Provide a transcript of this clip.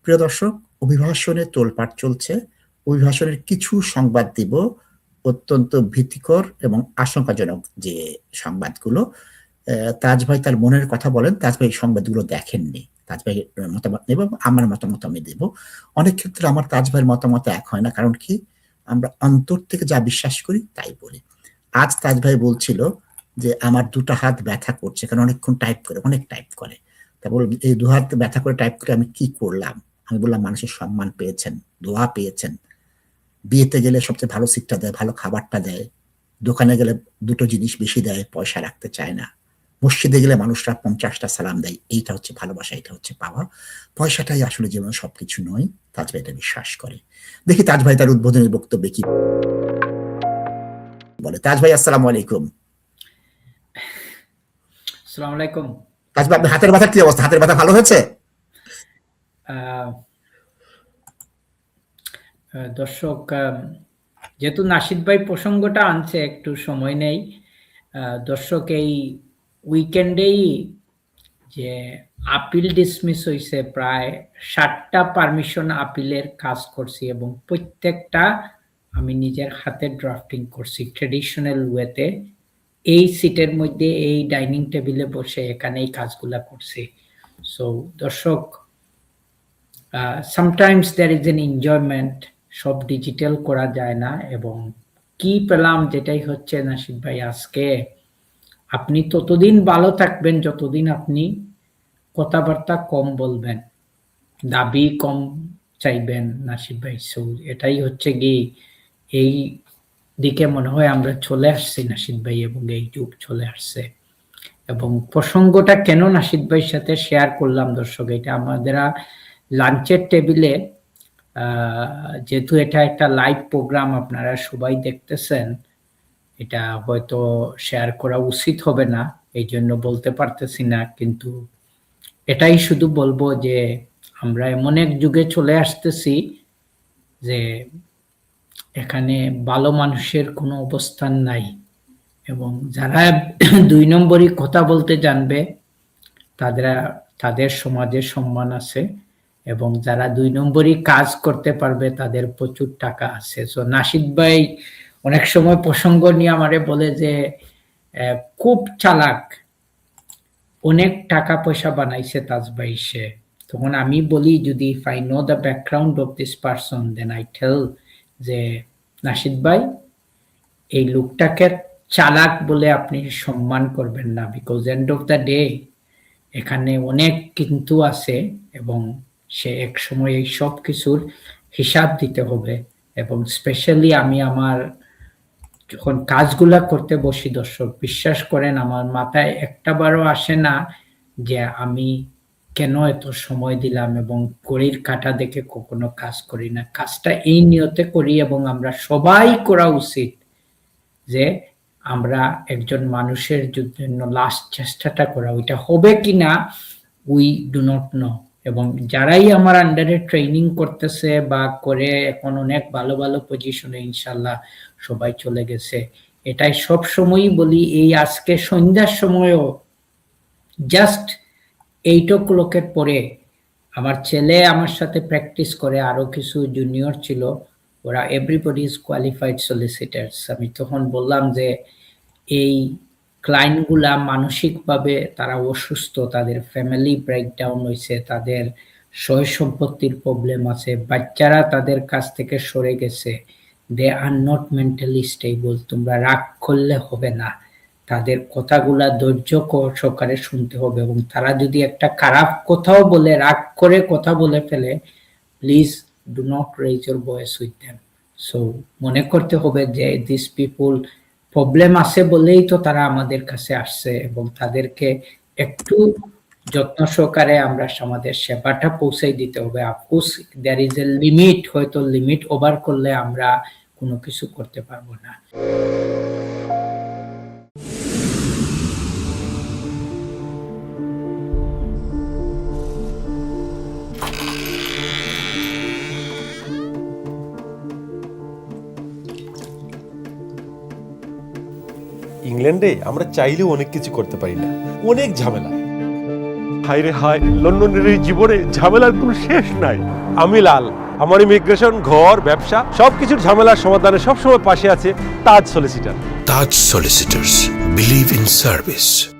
প্রিয় দর্শক, অভিভাষণে তোলপাড় চলছে। অভিভাষণের কিছু সংবাদ দিব, অত্যন্ত ভীতিকর এবং আশঙ্কাজনক যে সংবাদগুলো। তাজ ভাই তার মনের কথা বলেন, তাজ ভাই এই সংবাদগুলো দেখেননি। তাজ ভাই মতামত নেব, আমার মতামত আমি দেব। অনেক ক্ষেত্রে আমার তাজ ভাইয়ের মতামত এক হয় না, কারণ কি, আমরা অন্তর থেকে যা বিশ্বাস করি তাই বলি। আজ তাজ ভাই বলছিল যে আমার দুটো হাত ব্যথা করছে, কারণ অনেকক্ষণ টাইপ করে, অনেক টাইপ করে। তা বল, এই দু হাত ব্যথা করে টাইপ করে আমি কি করলাম? আমি বললাম, মানুষের সম্মান পেয়েছেন, দোয়া পেয়েছেন, বিয়েতে গেলে সবচেয়ে ভালো সিটটা দেয়, ভালো খাবারটা দেয়, দোকানে গেলে দুটো জিনিস বেশি দেয়, পয়সা রাখতে চায় না, মসজিদে গেলে মানুষরা 50টা সালাম দেয়। এইটা হচ্ছে ভালোবাসা, এটা হচ্ছে পাওয়া। পয়সাটাই আসলে জীবনে সবকিছু নয়, তাজ ভাই এটা বিশ্বাস করে। দেখি তাজ ভাই তার উদ্বোধনী বক্তব্যে কি বলে। তাজ ভাই, আসসালামু আলাইকুম। আসসালামু আলাইকুম। তাজ ভাই, আপনার হাতের ব্যথা কি অবস্থা? হাতের ব্যথা ভালো হয়েছে? দর্শক, যেহেতু নাশিদ ভাই প্রসঙ্গটা আনছে, একটু সময় নেই। দর্শক, এই উইকেন্ডেই যে আপিল ডিসমিস হয়েছে, প্রায় 60টা পারমিশন আপিলের কাজ করছি এবং প্রত্যেকটা আমি নিজের হাতে ড্রাফটিং করছি ট্রেডিশনাল ওয়েতে। এই সিটের মধ্যে, এই ডাইনিং টেবিলে বসে এখানে এই কাজগুলা করছি। সো দর্শক, sometimes there is an enjoyment, সব ডিজিটাল করা যায় না। এবং কি পেলাম, যেটাই হচ্ছে নাশিদ ভাই, আজকে আপনি ততদিন ভালো থাকবেন যতদিন আপনি কথাবার্তা কম বলবেন, দাবি কম চাইবেন নাশিদ ভাই। সো এটাই হচ্ছে কি, এই দিকে মনে হয় আমরা চলে আসছি নাশিদ ভাই, এবং এই যুগ চলে আসছে। এবং প্রসঙ্গটা কেন নাশিদ ভাইয়ের সাথে শেয়ার করলাম দর্শক, এটা আমাদের লাঞ্চের টেবিলে, যেহেতু এটা একটা লাইভ প্রোগ্রাম, আপনারা সবাই দেখতেছেন, এটা হয়তো শেয়ার করা উচিত হবে না, এই জন্য বলতে পারতেছি না। কিন্তু এটাই শুধু বলবো যে আমরা এমন এক যুগে চলে আসতেছি যে এখানে ভালো মানুষের কোনো অবস্থান নাই। এবং যারা 2 নম্বরই কথা বলতে জানবে, তাদের সমাজে সম্মান আছে। এবং যারা 2 নম্বরই কাজ করতে পারবে, তাদের প্রচুর টাকা আছে। সো নাশিদ ভাই অনেক সময় প্রসঙ্গ নিয়ে আমারে বলে যে খুব চালাক, অনেক টাকা পয়সা বানাইছে তাজ ভাই সে। তখন আমি বলি, যদি if I know the background of this person, then I tell যে নাশিদ ভাই, এই লোকটাকে চালাক বলে আপনি সম্মান করবেন না, because end of the day এখানে অনেক কিন্তু আছে, এবং সে এক সময় এই সব কিছুর হিসাব দিতে হবে। এবং স্পেশালি আমি আমার যখন কাজগুলা করতে বসি দর্শক, বিশ্বাস করেন আমার মাথায় একটা বারও আসে না যে আমি কেন এত সময় দিলাম, এবং ঘড়ির কাঁটা দেখে কখনো কাজ করি না। কাজটা এই নিয়তে করি, এবং আমরা সবাই করা উচিত যে আমরা একজন মানুষের জন্য লাস্ট চেষ্টাটা করা। ওইটা হবে কিনা উই ডু নট নো। এবং যারাই আমার আন্ডারে ট্রেনিং করতেছে বা করে, এখন অনেক ভালো ভালো পজিশনে ইনশাল্লাহ সবাই চলে গেছে। এটাই সব সময়ই বলি, এই আজকে সন্ধ্যার সময়ও জাস্ট 8 o'clock পরে আমার ছেলে আমার সাথে প্র্যাকটিস করে, আরো কিছু জুনিয়র ছিল, ওরা এভরিবডি ইজ কোয়ালিফাইড সলিসিটার্স। আমি তখন বললাম যে এই ক্লায়েন্টগুলা মানসিকভাবে তারা অসুস্থ, তাদের ফ্যামিলি ব্রেকডাউন হয়েছে, তাদের সয় সম্পত্তির প্রবলেম আছে, বাচ্চারা তাদের কাছ থেকে সরে গেছে, দে আর নট মেন্টালি স্টেবল। তোমরা রাগ করলে হবে না, তাদের কথাগুলা ধৈর্য সহকারে শুনতে হবে। এবং তারা যদি একটা খারাপ কথাও বলে, রাগ করে কথা বলে ফেলে, please do not raise your voice with them. So মনে করতে হবে যে দিস পিপুল প্রবলেম আছে বলেই তো তারা আমাদের কাছে আসছে, এবং তাদেরকে একটু যত্ন সহকারে আমরা আমাদের সেবাটা পৌঁছে দিতে হবে। Of course there is a limit, হয়তো লিমিট ওভার করলে আমরা কোনো কিছু করতে পারবো না। ইংল্যান্ডে আমরা চাইলেও অনেক কিছু করতে পারি না, অনেক ঝামেলা। হায় রে হায়, লন্ডনের এই জীবনে ঝামেলার কোনো শেষ নাই। আমি লাল, আমার ইমিগ্রেশন, ঘর, ব্যবসা সবকিছুর ঝামেলার সমাধানে সবসময় পাশে আছে তাজ solicitor. Taj Solicitors. Believe in service.